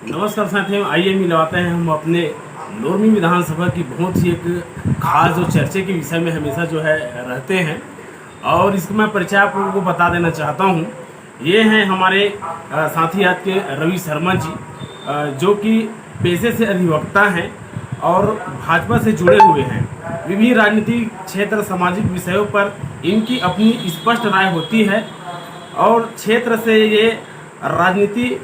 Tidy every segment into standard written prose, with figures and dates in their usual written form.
नमस्कार साथियों, आइए मिलवाते हैं हम अपने लोरमी विधानसभा की बहुत ही एक खास जो चर्चे के विषय में हमेशा जो है रहते हैं। और इसको मैं परिचय आप लोगों को बता देना चाहता हूँ। ये हैं हमारे साथी आज के रवि शर्मा जी, जो कि पेशे से अधिवक्ता हैं और भाजपा से जुड़े हुए हैं। विभिन्न राजनीतिक क्षेत्र सामाजिक विषयों पर इनकी अपनी स्पष्ट राय होती है और क्षेत्र से ये राजनीति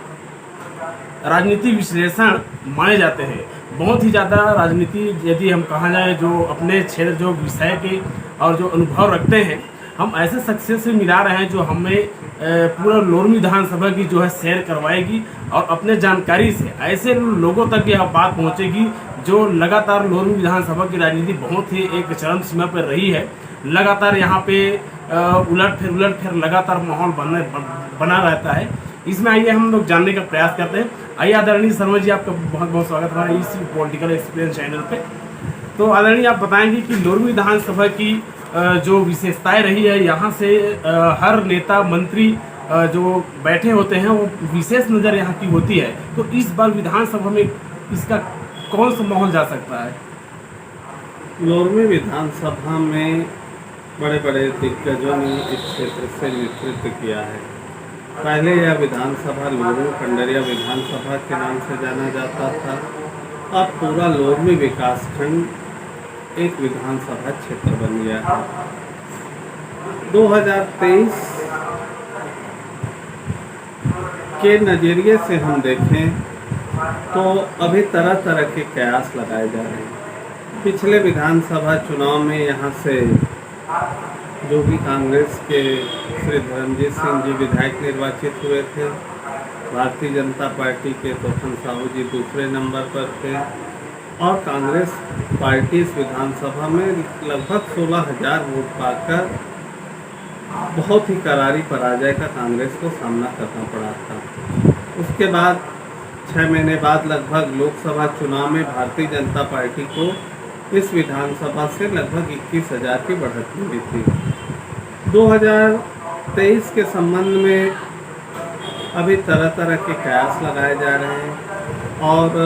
राजनीति विश्लेषण माने जाते हैं। बहुत ही ज़्यादा राजनीति यदि हम कहा जाए, जो अपने क्षेत्र जो विषय के और जो अनुभव रखते हैं, हम ऐसे शख्सियत से मिला रहे हैं जो हमें पूरा लोरमी विधानसभा की जो है सैर करवाएगी और अपने जानकारी से ऐसे लोगों तक यह बात पहुंचेगी जो लगातार लोरमी विधानसभा की राजनीति बहुत ही एक चरम सीमा पर रही है। लगातार यहाँ पे उलट फिर लगातार माहौल बना रहता है। इसमें आइए हम लोग जानने का प्रयास करते हैं। आइए आदरणीय शर्मा जी, आपका बहुत बहुत स्वागत है इस पॉलिटिकल एक्सपीरियंस चैनल पे। तो आदरणीय, आप बताएंगे कि लोरमी विधानसभा की जो विशेषताएं रही है, यहाँ से हर नेता मंत्री जो बैठे होते हैं वो विशेष नज़र यहाँ की होती है। तो इस बार विधानसभा में इसका कौन सा माहौल जा सकता है? लोरमी विधानसभा में बड़े बड़े दिग्गजों ने इस क्षेत्र से नेतृत्व किया है। पहले यह विधानसभा लोरमी कंडरिया विधानसभा के नाम से जाना जाता था। अब पूरा लोरमी विकासखंड एक विधानसभा क्षेत्र बन गया है। 2023 के नज़रिए से हम देखें तो अभी तरह तरह के कयास लगाए जा रहे हैं। पिछले विधानसभा चुनाव में यहाँ से जो कि कांग्रेस के श्री धर्मजीत सिंह जी विधायक निर्वाचित हुए थे, भारतीय जनता पार्टी के तोफन साहू जी दूसरे नंबर पर थे और कांग्रेस पार्टी इस विधानसभा में लगभग 16,000 वोट पाकर बहुत ही करारी पराजय का कांग्रेस को सामना करना पड़ा था। उसके बाद 6 महीने बाद लगभग लोकसभा चुनाव में भारतीय जनता पार्टी को इस विधानसभा से लगभग 21,000 की बढ़त मिली थी। 2023 के संबंध में अभी तरह तरह के कयास लगाए जा रहे हैं और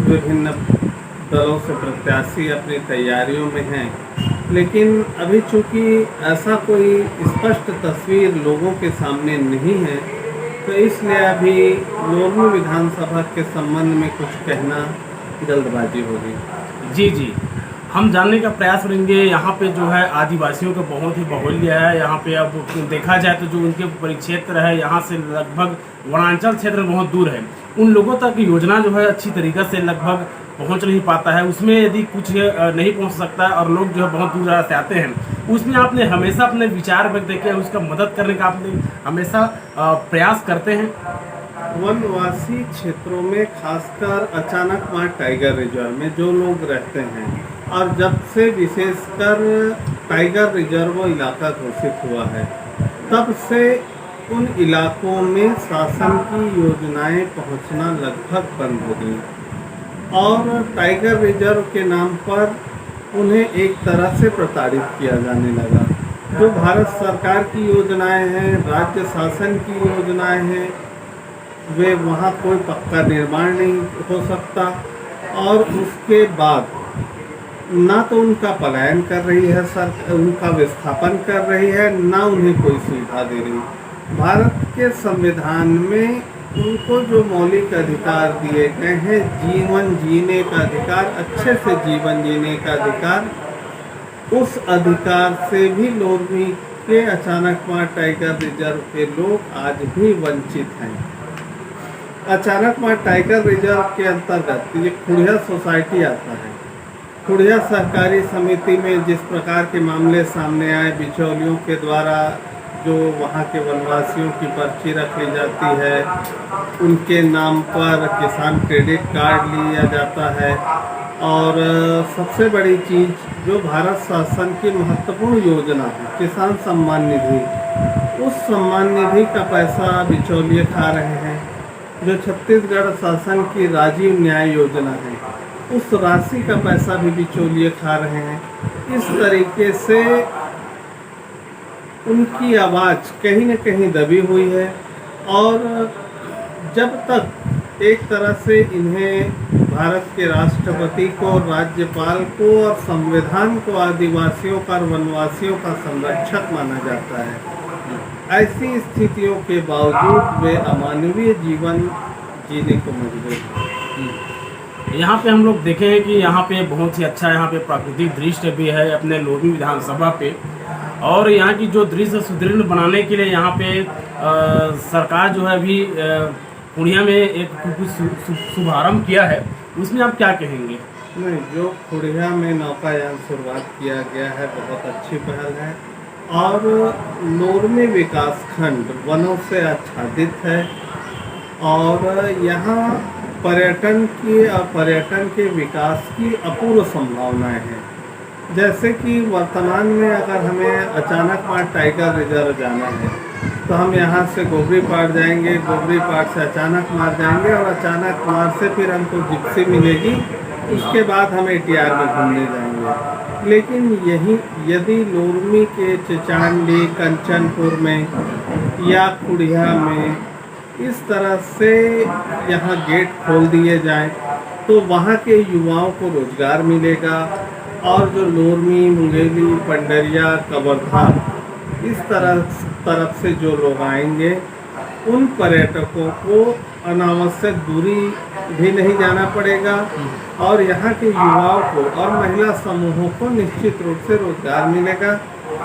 विभिन्न दलों से प्रत्याशी अपनी तैयारियों में हैं, लेकिन अभी चूंकि ऐसा कोई स्पष्ट तस्वीर लोगों के सामने नहीं है, तो इसलिए अभी लोरमी विधानसभा के संबंध में कुछ कहना जल्दबाजी होगी। जी, हम जानने का प्रयास करेंगे। यहाँ पे जो है आदिवासियों का बहुत ही बाहुल्य है। यहाँ पे अब देखा जाए तो जो उनके परिक्षेत्र है, यहाँ से लगभग वनांचल क्षेत्र बहुत दूर है। उन लोगों तक योजना जो है अच्छी तरीक़े से लगभग पहुँच नहीं पाता है। उसमें यदि कुछ नहीं पहुँच सकता है और लोग जो है बहुत दूर दराज से आते हैं, उसमें आपने हमेशा अपने विचार व्यक्त किया, उसका मदद करने का आपने हमेशा प्रयास करते हैं। वनवासी क्षेत्रों में खासकर अचानक मार टाइगर रिजर्व में जो लोग रहते हैं, और जब से विशेषकर टाइगर रिजर्व इलाका घोषित हुआ है, तब से उन इलाकों में शासन की योजनाएं पहुंचना लगभग बंद हो गई और टाइगर रिजर्व के नाम पर उन्हें एक तरह से प्रताड़ित किया जाने लगा। जो भारत सरकार की योजनाएं हैं, राज्य शासन की योजनाएं हैं, वे वहाँ कोई पक्का निर्माण नहीं हो सकता और उसके बाद ना तो उनका पलायन कर रही है सरकार, उनका विस्थापन कर रही है, ना उन्हें कोई सुविधा दे रही। भारत के संविधान में उनको जो मौलिक अधिकार दिए गए हैं, जीवन जीने का अधिकार, अच्छे से जीवन जीने का अधिकार, उस अधिकार से भी लोरमी के अचानक मार टाइगर रिजर्व के लोग आज भी वंचित हैं। अचानक मार टाइगर रिजर्व के अंतर्गत ये खुड़िया सोसाइटी आता है। खुड़िया सहकारी समिति में जिस प्रकार के मामले सामने आए, बिचौलियों के द्वारा जो वहाँ के वनवासियों की पर्ची रख ली जाती है, उनके नाम पर किसान क्रेडिट कार्ड लिया जाता है और सबसे बड़ी चीज़ जो भारत शासन की महत्वपूर्ण योजना है किसान सम्मान निधि, उस सम्मान निधि का पैसा बिचौलिए खा रहे हैं। जो छत्तीसगढ़ शासन की राजीव न्याय योजना है, उस राशि का पैसा भी बिचौलिए खा रहे हैं। इस तरीके से उनकी आवाज़ कहीं न कहीं दबी हुई है और जब तक एक तरह से इन्हें भारत के राष्ट्रपति को, राज्यपाल को और संविधान को आदिवासियों का और वनवासियों का संरक्षक माना जाता है। ऐसी स्थितियों के बावजूद वे अमानवीय जीवन जीने को मजबूर हैं। यहाँ पे हम लोग देखे हैं कि यहाँ पे बहुत ही अच्छा यहाँ पे प्राकृतिक दृश्य भी है अपने लोरमी विधानसभा पे, और यहाँ की जो दृश्य सुदृढ़ बनाने के लिए यहाँ पे सरकार जो है अभी पूर्णिया में एक कुछ शुभारम्भ किया है, उसमें आप क्या कहेंगे? नहीं, जो खुड़िया में नौकायान शुरुआत किया गया है बहुत अच्छी पहल है, और लोरमी विकासखंड वनों से आच्छादित है और यहाँ पर्यटन के विकास की अपूर्व संभावनाएं हैं। जैसे कि वर्तमान में अगर हमें अचानक मार टाइगर रिजर्व जाना है तो हम यहाँ से गोबरी पार जाएंगे, गोबरी पार से अचानक मार जाएंगे और अचानक मार से फिर हमको जिप्सी मिलेगी, उसके बाद हम ATR में घूमने जाएंगे। लेकिन यही यदि लोरमी के चिचांडी, कंचनपुर में या कुड़िया में इस तरह से यहाँ गेट खोल दिए जाएं तो वहाँ के युवाओं को रोजगार मिलेगा, और जो लोरमी, मुंगेली, पंडरिया, कवर्धा इस तरफ से जो लोग आएंगे उन पर्यटकों को अनावश्यक दूरी भी नहीं जाना पड़ेगा, और यहाँ के युवाओं को और महिला समूहों को निश्चित रूप से रोजगार मिलेगा।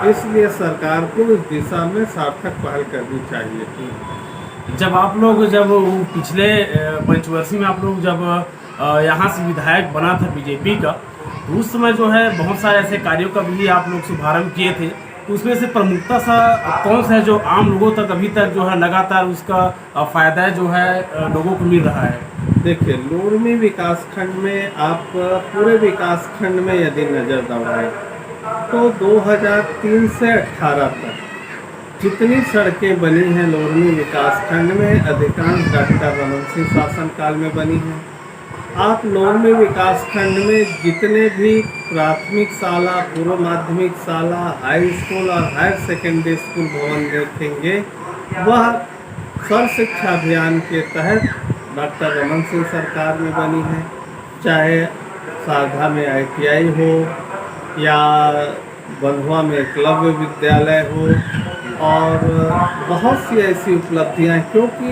इसलिए सरकार को इस दिशा में सार्थक पहल करनी चाहिए। जब आप लोग पिछले पंचवर्षीय में आप लोग जब यहाँ से विधायक बना था बीजेपी का, तो उस समय जो है बहुत सारे ऐसे कार्यों का भी आप लोग शुभारंभ किए थे, तो उसमें से प्रमुखता सा कौन सा है जो आम लोगों तक अभी तक जो है लगातार उसका फायदा जो है लोगों को मिल रहा है? देखिए, लोरमी विकासखंड में आप पूरे विकासखंड में यदि नज़र दौड़ाएं तो 2003 से 18 तक जितनी सड़कें बनी हैं लोरमी विकासखंड में, अधिकांश डॉक्टर रमन सिंह शासनकाल में बनी हैं। आप लोरमी विकासखंड में जितने भी प्राथमिक शाला, पूर्व माध्यमिक शाला, हाई स्कूल और हायर सेकेंडरी स्कूल भवन देखेंगे, वह सर्व शिक्षा अभियान के तहत डॉक्टर रमन सिंह सरकार में बनी है। चाहे सारधा में ITI हो या बंधुआ में एकलव्य विद्यालय हो, और बहुत सी ऐसी उपलब्धियां, क्योंकि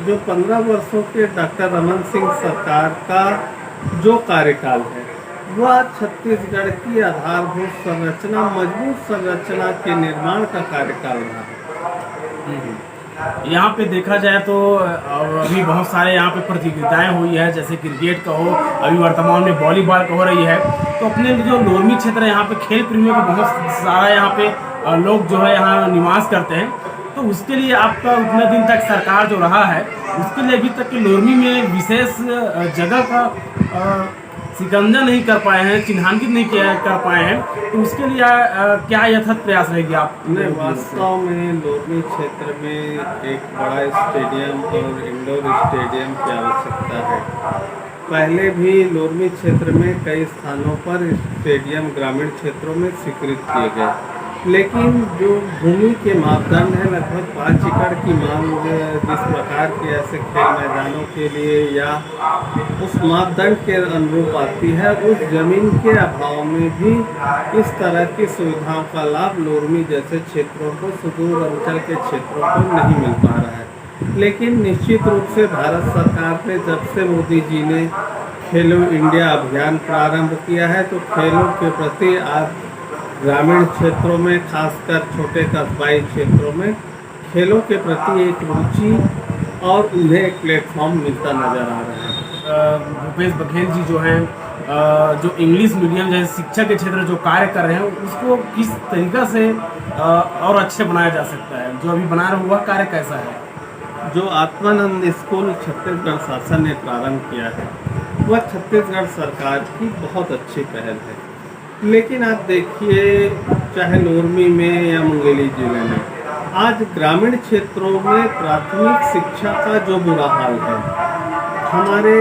जो 15 वर्षों के डॉक्टर रमन सिंह सरकार का जो कार्यकाल है वह छत्तीसगढ़ की आधारभूत संरचना, मजबूत संरचना के निर्माण का कार्यकाल रहा है। यहाँ पे देखा जाए तो अभी बहुत सारे यहाँ पे प्रतियोगिताएं हुई है, जैसे क्रिकेट का हो, अभी वर्तमान में वॉलीबॉल का हो रही है। तो अपने जो लोरमी क्षेत्र है यहाँ पे खेल प्रेमियों का बहुत सारा यहाँ पे लोग जो है यहाँ निवास करते हैं, तो उसके लिए आपका उतना दिन तक सरकार जो रहा है उसके लिए अभी तक के लोरमी में विशेष जगह का शिकंजा नहीं कर पाए हैं, चिन्हांकित नहीं कर पाए हैं, तो उसके लिए क्या यथार्थ प्रयास रहेगी आप? वास्तव में लोरमी क्षेत्र में एक बड़ा स्टेडियम और इंडोर स्टेडियम की आवश्यकता है। पहले भी लोरमी क्षेत्र में कई स्थानों पर स्टेडियम ग्रामीण क्षेत्रों में स्वीकृत किए गए, लेकिन जो भूमि के मापदंड है, लगभग 5 एकड़ की मांग जिस प्रकार के ऐसे खेल मैदानों के लिए या उस मापदंड के अनुरूप आती है, उस जमीन के अभाव में भी इस तरह की सुविधाओं का लाभ लोरमी जैसे क्षेत्रों को, सुदूर अंचल के क्षेत्रों को नहीं मिल पा रहा है। लेकिन निश्चित रूप से भारत सरकार ने जब से मोदी जी ने खेलो इंडिया अभियान प्रारंभ किया है, तो खेलों के प्रति आज ग्रामीण क्षेत्रों में, खासकर छोटे कस्बाई क्षेत्रों में खेलों के प्रति एक रुचि और उन्हें एक प्लेटफॉर्म मिलता नजर आ रहा है। भूपेश बघेल जी जो हैं, जो इंग्लिश मीडियम जैसे शिक्षा के क्षेत्र में जो कार्य कर रहे हैं, उसको किस तरीक़ा से और अच्छे बनाया जा सकता है? जो अभी बना रहे हैं वह कार्य कैसा है? जो आत्मानंद स्कूल छत्तीसगढ़ शासन ने प्रारंभ किया है वह छत्तीसगढ़ सरकार की बहुत अच्छी पहल है। लेकिन आप देखिए, चाहे लोरमी में या मुंगेली जिले में, आज ग्रामीण क्षेत्रों में प्राथमिक शिक्षा का जो बुरा हाल है, हमारे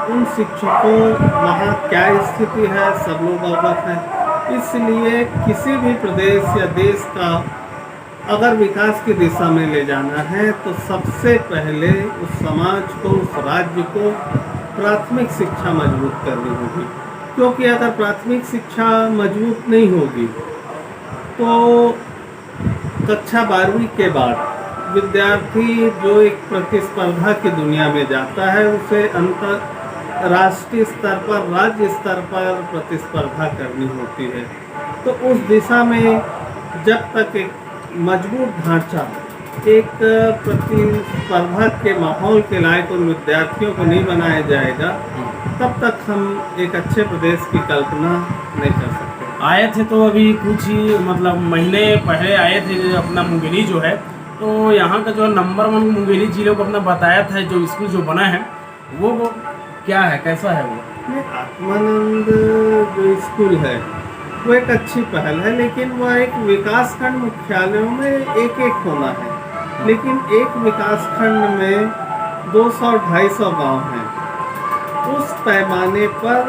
उन शिक्षकों वहाँ क्या स्थिति है सब लोग अवगत हैं। इसलिए किसी भी प्रदेश या देश का अगर विकास की दिशा में ले जाना है तो सबसे पहले उस समाज को, उस राज्य को प्राथमिक शिक्षा मजबूत करनी होगी। क्योंकि अगर प्राथमिक शिक्षा मजबूत नहीं होगी तो कक्षा 12वीं के बाद विद्यार्थी जो एक प्रतिस्पर्धा की दुनिया में जाता है, उसे अंतर्राष्ट्रीय स्तर पर, राज्य स्तर पर प्रतिस्पर्धा करनी होती है। तो उस दिशा में जब तक एक मजबूत ढांचा, एक प्रतिस्पर्धा के माहौल के लायक उन विद्यार्थियों को नहीं बनाया जाएगा, तब तक हम एक अच्छे प्रदेश की कल्पना नहीं कर सकते। आए थे तो अभी कुछ ही मतलब महीने पहले आए थे अपना मुंगेली जो है, तो यहाँ का जो नंबर 1 मुंगेली जिले को अपना बताया था जो स्कूल जो बना है वो क्या है, कैसा है वो? आत्मानंद जो स्कूल है वो एक अच्छी पहल है, लेकिन वह एक विकासखंड मुख्यालयों में एक होना है। लेकिन एक विकासखंड में 200-250 गांव हैं। उस पैमाने पर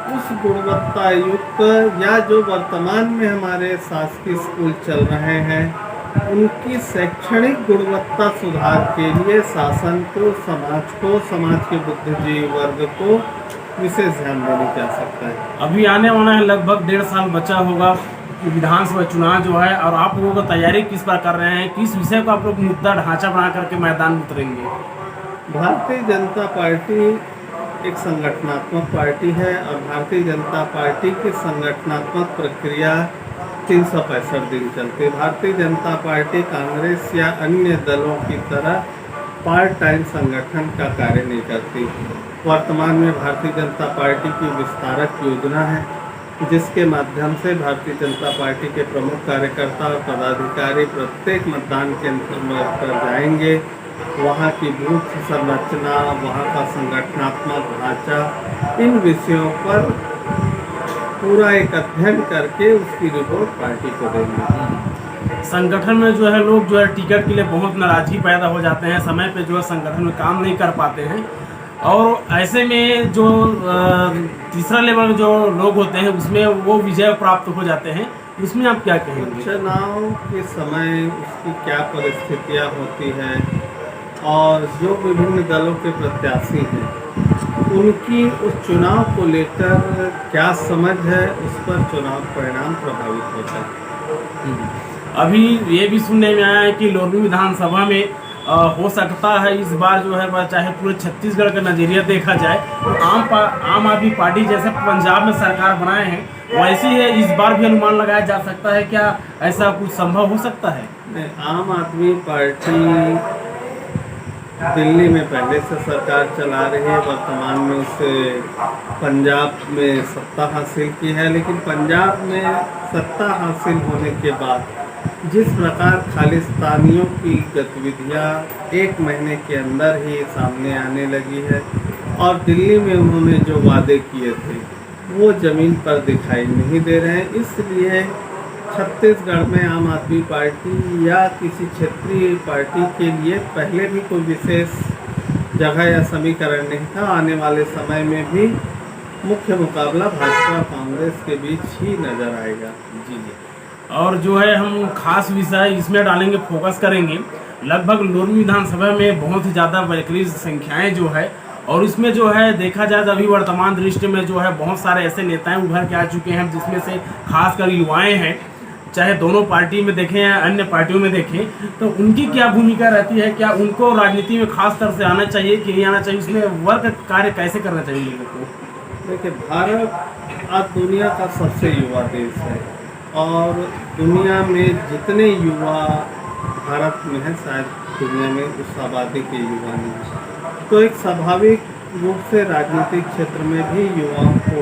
उस गुणवत्ता युक्त या जो वर्तमान में हमारे शासकीय स्कूल चल रहे हैं, उनकी शैक्षणिक गुणवत्ता सुधार के लिए शासन को, समाज के बुद्धिजीवी वर्ग को विशेष ध्यान देने की आवश्यकता है। अभी आने वाला है, लगभग 1.5 साल बचा होगा विधानसभा चुनाव जो है, और आप लोगों की तैयारी किस पर कर रहे हैं, किस विषय को आप लोग मुद्दा ढांचा बना करके मैदान में उतरेंगे? भारतीय जनता पार्टी एक संगठनात्मक पार्टी है और भारतीय जनता पार्टी की संगठनात्मक प्रक्रिया 365 दिन चलती है। भारतीय जनता पार्टी कांग्रेस या अन्य दलों की तरह पार्ट टाइम संगठन का कार्य नहीं करती। वर्तमान में भारतीय जनता पार्टी की विस्तारक योजना है, जिसके माध्यम से भारतीय जनता पार्टी के प्रमुख कार्यकर्ता और पदाधिकारी प्रत्येक मतदान केंद्र पर जाएंगे। वहाँ की बूथ संरचना, वहाँ का संगठनात्मक ढांचा, इन विषयों पर पूरा एक अध्ययन करके उसकी रिपोर्ट पार्टी को देंगे। संगठन में जो है लोग जो है टिकट के लिए बहुत नाराजगी पैदा हो जाते हैं, समय पे जो है संगठन में काम नहीं कर पाते हैं, और ऐसे में जो तीसरा लेवल जो लोग होते हैं उसमें वो विजय प्राप्त हो जाते हैं। उसमें आप क्या कहेंगे? चुनाव के समय उसकी क्या परिस्थितियाँ होती हैं और जो विभिन्न दलों के प्रत्याशी हैं उनकी उस चुनाव को लेकर क्या समझ है, उस पर चुनाव परिणाम प्रभावित होता है। अभी ये भी सुनने में आया है कि लोरमी विधानसभा में हो सकता है इस बार जो है वह, चाहे पूरे छत्तीसगढ़ का नजरिया देखा जाए तो आम आदमी पार्टी जैसे पंजाब में सरकार बनाए हैं वैसी है, इस बार भी अनुमान लगाया जा सकता है। क्या ऐसा कुछ संभव हो सकता है? नहीं, आम आदमी पार्टी दिल्ली में पहले से सरकार चला रही है, वर्तमान में उसे पंजाब में सत्ता हासिल की है। लेकिन पंजाब में सत्ता हासिल होने के बाद जिस प्रकार खालिस्तानियों की गतिविधियां 1 महीने के अंदर ही सामने आने लगी है और दिल्ली में उन्होंने जो वादे किए थे वो ज़मीन पर दिखाई नहीं दे रहे हैं, इसलिए छत्तीसगढ़ में आम आदमी पार्टी या किसी क्षेत्रीय पार्टी के लिए पहले भी कोई विशेष जगह या समीकरण नहीं था। आने वाले समय में भी मुख्य मुकाबला भाजपा कांग्रेस के बीच ही नज़र आएगा। जी। और जो है हम खास विषय इसमें डालेंगे, फोकस करेंगे। लगभग लोरमी विधानसभा में बहुत ही ज़्यादा वैकल्पिक संख्याएं जो है, और इसमें जो है देखा जाए तो अभी वर्तमान दृष्टि में जो है बहुत सारे ऐसे नेताएं उभर के आ चुके हैं, जिसमें से खासकर युवाएं हैं, चाहे दोनों पार्टी में देखें या अन्य पार्टियों में देखें, तो उनकी क्या भूमिका रहती है? क्या उनको राजनीति में खास तरह से आना चाहिए कि नहीं आना चाहिए? उसमें वर्क कार्य कैसे करना चाहिए लोगों को? देखिए, भारत आज दुनिया का सबसे युवा देश है और दुनिया में जितने युवा भारत में हैं शायद दुनिया में उस आबादी के युवा नहीं हैं। तो एक स्वाभाविक रूप से राजनीतिक क्षेत्र में भी युवाओं को,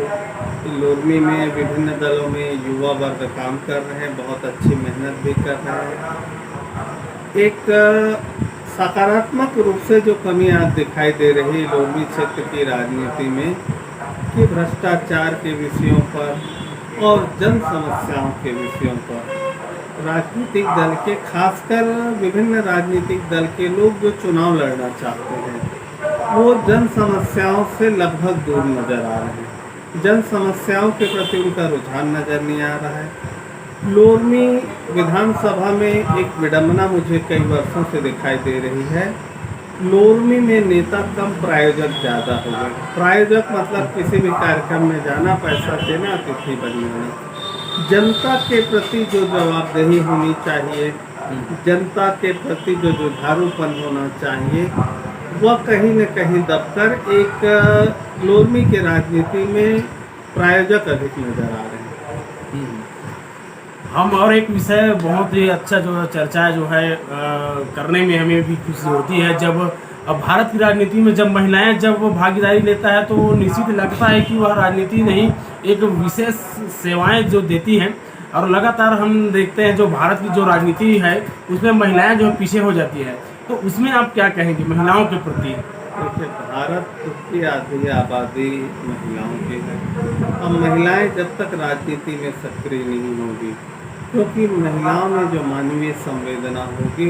लोरमी में विभिन्न दलों में युवा वर्ग काम कर रहे हैं, बहुत अच्छी मेहनत भी कर रहे हैं। एक सकारात्मक रूप से जो कमी आज दिखाई दे रही है लोरमी क्षेत्र की राजनीति में कि भ्रष्टाचार के विषयों पर और जन समस्याओं के विषयों पर राजनीतिक दल के, खासकर विभिन्न राजनीतिक दल के लोग जो चुनाव लड़ना चाहते हैं वो जन समस्याओं से लगभग दूर नज़र आ रहे हैं। जन समस्याओं के प्रति उनका रुझान नज़र नहीं आ रहा है। लोरमी विधानसभा में एक विडंबना मुझे कई वर्षों से दिखाई दे रही है। लोरमी में नेता कम, प्रायोजक ज़्यादा हो गए। प्रायोजक मतलब किसी भी कार्यक्रम में जाना, पैसा देना, अतिथि बनना। जनता के प्रति जो जवाबदेही होनी चाहिए, जनता के प्रति जो जुझारूपन होना चाहिए, वह कहीं न कहीं दबकर एक लोरमी के राजनीति में प्रायोजक अधिक नजर आ रहे हैं। हम और एक विषय बहुत ही अच्छा जो चर्चा जो है करने में हमें भी खुशी होती है। जब अब भारत की राजनीति में जब महिलाएं जब वो भागीदारी लेता है तो निश्चित लगता है कि वह राजनीति नहीं, एक विशेष सेवाएं जो देती हैं। और लगातार हम देखते हैं जो भारत की जो राजनीति है उसमें महिलाएं जो पीछे हो जाती है, तो उसमें आप क्या कहेंगे महिलाओं के प्रति? देखिए, भारत की आधी आबादी महिलाओं की है। अब महिलाएं जब तक राजनीति में सक्रिय नहीं होगी, क्योंकि महिलाओं में जो मानवीय संवेदना होगी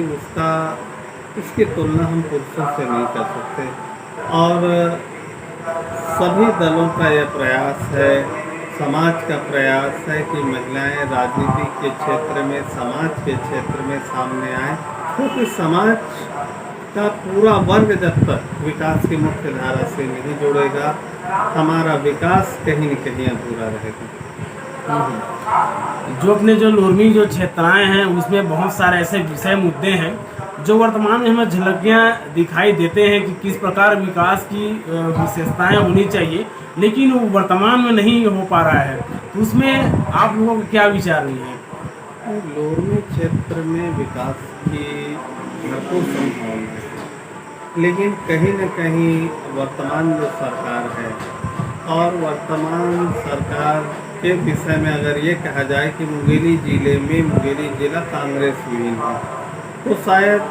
उसकी तुलना हम पुरुषों से नहीं कर सकते। और सभी दलों का यह प्रयास है, समाज का प्रयास है कि महिलाएं राजनीति के क्षेत्र में, समाज के क्षेत्र में सामने आए, क्योंकि समाज का पूरा वर्ग जब तक विकास की मुख्य धारा से नहीं जुड़ेगा, हमारा विकास कहीं न कहीं अधूरा रहेगा। जो अपने जो लोरमी जो क्षेत्राएं हैं उसमें बहुत सारे ऐसे विषय मुद्दे हैं जो वर्तमान में हमें झलकियाँ दिखाई देते हैं कि किस प्रकार विकास की विशेषताएं होनी चाहिए, लेकिन वो वर्तमान में नहीं हो पा रहा है। तो उसमें आप लोगों का क्या विचार नहीं है? लोरमी क्षेत्र में विकास की भरपूर संभावना है, लेकिन कहीं न कहीं वर्तमान जो सरकार है और वर्तमान सरकार के विषय में अगर ये कहा जाए कि मुंगेली जिला कांग्रेस विहीन है, तो शायद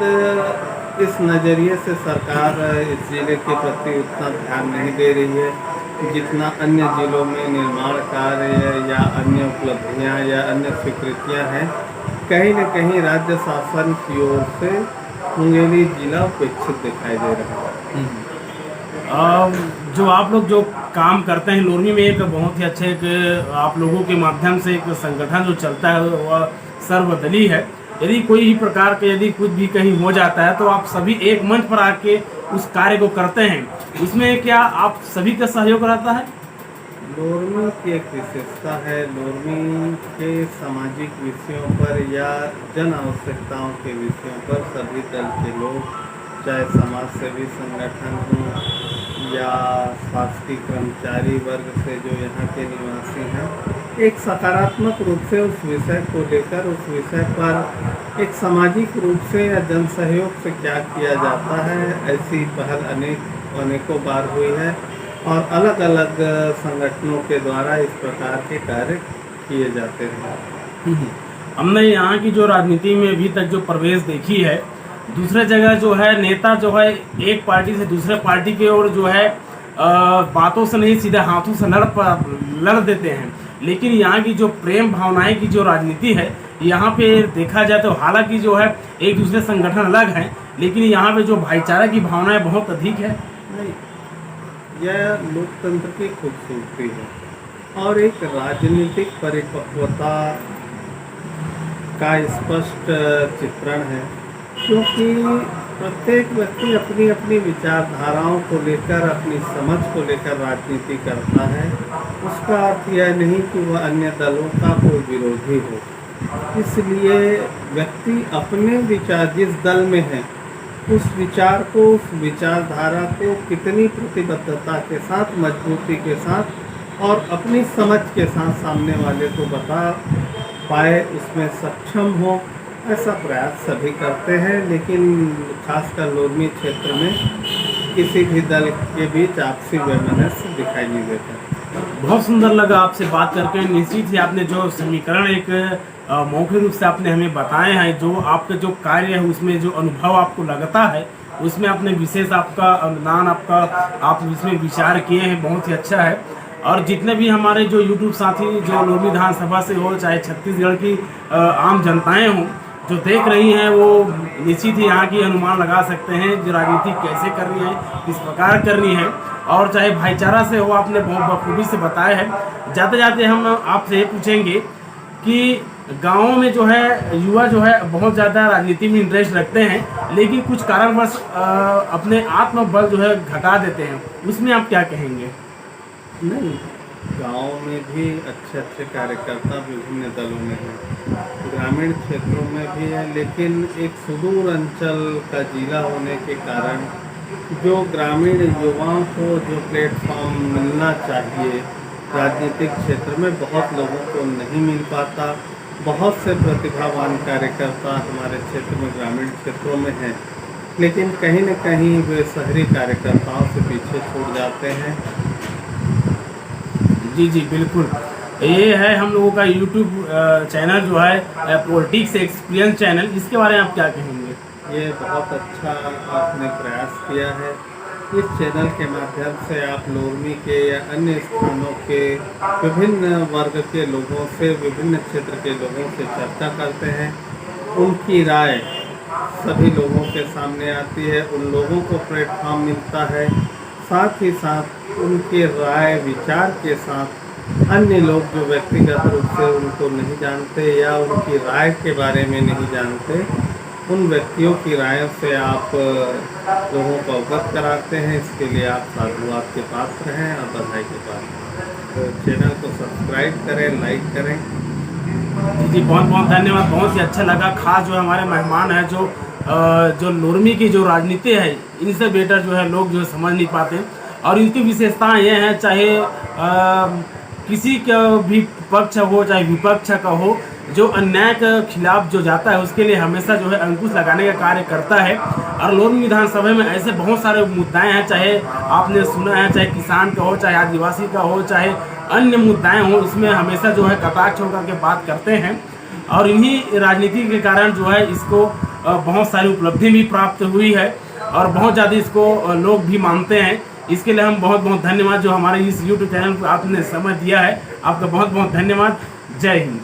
इस नज़रिए से सरकार इस जिले के प्रति उतना ध्यान नहीं दे रही है जितना अन्य जिलों में निर्माण कार्य या अन्य उपलब्धियां या अन्य स्वीकृतियां हैं। कहीं न कहीं राज्य शासन की ओर से मुंगेली जिला उपेक्षित दिखाई दे रहा है। जो आप लोग जो काम करते हैं लोरमी में, एक बहुत ही अच्छे एक आप लोगों के माध्यम से एक संगठन जो चलता है वह सर्वदलीय है। यदि कोई भी प्रकार के यदि कुछ भी कहीं हो जाता है तो आप सभी एक मंच पर आके उस कार्य को करते हैं, उसमें क्या आप सभी का सहयोग रहता है? लोरमी की एक विशेषता है, लोरमी के सामाजिक विषयों पर या जन आवश्यकताओं के विषयों पर सभी दल के लोग, चाहे समाज सेवी संगठन हों या शासकीय कर्मचारी वर्ग से जो यहाँ के निवासी हैं, एक सकारात्मक रूप से उस विषय को लेकर, उस विषय पर एक सामाजिक रूप से या जन सहयोग से क्या किया जाता है, ऐसी पहल अनेकों बार हुई है और अलग अलग संगठनों के द्वारा इस प्रकार के कार्य किए जाते हैं। हमने यहाँ की जो राजनीति में अभी तक जो प्रवेश देखी है, दूसरे जगह जो है नेता जो है एक पार्टी से दूसरे पार्टी की ओर जो है बातों से नहीं सीधे हाथों से लड़ देते हैं, लेकिन यहाँ की जो प्रेम भावनाएं की जो राजनीति है यहाँ पे देखा जाए तो हालांकि जो है एक दूसरे संगठन अलग हैं, लेकिन यहाँ पे जो भाईचारा की भावनाएं बहुत अधिक है। यह लोकतंत्र की खूबसूरती है और एक राजनीतिक परिपक्वता का स्पष्ट चित्रण है, क्योंकि प्रत्येक व्यक्ति अपनी अपनी विचारधाराओं को लेकर, अपनी समझ को लेकर राजनीति करता है। उसका अर्थ यह नहीं कि वह अन्य दलों का कोई विरोधी हो। इसलिए व्यक्ति अपने विचार, जिस दल में है, उस विचार को, उस विचारधारा को कितनी प्रतिबद्धता के साथ, मजबूती के साथ और अपनी समझ के साथ सामने वाले को बता पाए, उसमें सक्षम हो, ऐसा प्रयास सभी करते हैं। लेकिन खासकर लोरमी क्षेत्र में किसी भी दल के बीच आपसी वैमनस्य दिखाई नहीं देता। बहुत सुंदर लगा आपसे बात करके। निश्चित ही आपने जो समीकरण एक मौखिक रूप से आपने हमें बताए हैं, जो आपका जो कार्य है उसमें जो अनुभव आपको लगता है उसमें आपने विशेष आपका अनुदान, आप इसमें विचार किए हैं, बहुत ही अच्छा है। और जितने भी हमारे जो यूट्यूब साथी जो लोरमी विधानसभा से हो, चाहे छत्तीसगढ़ की आम जनताएं हों जो देख रही हैं, वो निश्चित ही यहाँ की अनुमान लगा सकते हैं जो राजनीति कैसे करनी है, किस प्रकार करनी है। और चाहे भाईचारा से हो, आपने बहुत बखूबी से बताया है। जाते जाते हम आपसे ये पूछेंगे कि गाँव में जो है युवा जो है बहुत ज़्यादा राजनीति में इंटरेस्ट रखते हैं, लेकिन कुछ कारणवश अपने आत्मबल जो है घटा देते हैं, उसमें आप क्या कहेंगे? नहीं, गांव में भी अच्छे अच्छे कार्यकर्ता विभिन्न दलों में हैं, ग्रामीण क्षेत्रों में भी है, लेकिन एक सुदूर अंचल का जिला होने के कारण जो ग्रामीण युवाओं को जो प्लेटफॉर्म मिलना चाहिए राजनीतिक क्षेत्र में, बहुत लोगों को नहीं मिल पाता। बहुत से प्रतिभावान कार्यकर्ता हमारे क्षेत्र में ग्रामीण क्षेत्रों में हैं, लेकिन कहीं न कहीं वे शहरी कार्यकर्ताओं से पीछे छूट जाते हैं। जी जी बिल्कुल, ये है हम लोगों का यूट्यूब चैनल जो है पॉलिटिक्स एक्सपीरियंस चैनल, इसके बारे में आप क्या कहेंगे? ये बहुत अच्छा आपने प्रयास किया है। इस चैनल के माध्यम से आप लोरमी के या अन्य स्थानों के विभिन्न वर्ग के लोगों से, विभिन्न क्षेत्र के लोगों से चर्चा करते हैं। उनकी राय सभी लोगों के सामने आती है, उन लोगों को प्लेटफॉर्म मिलता है। साथ ही साथ उनके राय विचार के साथ अन्य लोग जो व्यक्तिगत रूप से उनको नहीं जानते या उनकी राय के बारे में नहीं जानते, उन व्यक्तियों की राय से आप लोगों को अवगत कराते हैं। इसके लिए आप साधुवाद के पात्र हैं और बधाई के पात्र हैं। तो चैनल को सब्सक्राइब करें, लाइक करें। जी बहुत बहुत धन्यवाद, बहुत ही अच्छा लगा। खास जो हमारे मेहमान है जो लोरमी की जो राजनीति है, इनसे बेटर जो है लोग जो है समझ नहीं पाते, और इनकी विशेषताएं ये हैं, चाहे किसी का भी पक्ष हो चाहे विपक्ष का हो, जो अन्याय के खिलाफ जो जाता है उसके लिए हमेशा जो है अंकुश लगाने का कार्य करता है। और लोरमी विधानसभा में ऐसे बहुत सारे मुद्दाएं हैं, चाहे आपने सुना है, चाहे किसान का हो, चाहे आदिवासी का हो, चाहे अन्य मुद्दाएं हो, इसमें हमेशा जो है कटाक्ष होकर के बात करते हैं। और इन्हीं राजनीति के कारण जो है इसको बहुत सारी उपलब्धि भी प्राप्त हुई है और बहुत ज़्यादा इसको लोग भी मानते हैं। इसके लिए हम बहुत बहुत धन्यवाद, जो हमारे इस YouTube चैनल को आपने समय दिया है, आपका बहुत बहुत धन्यवाद। जय हिंद।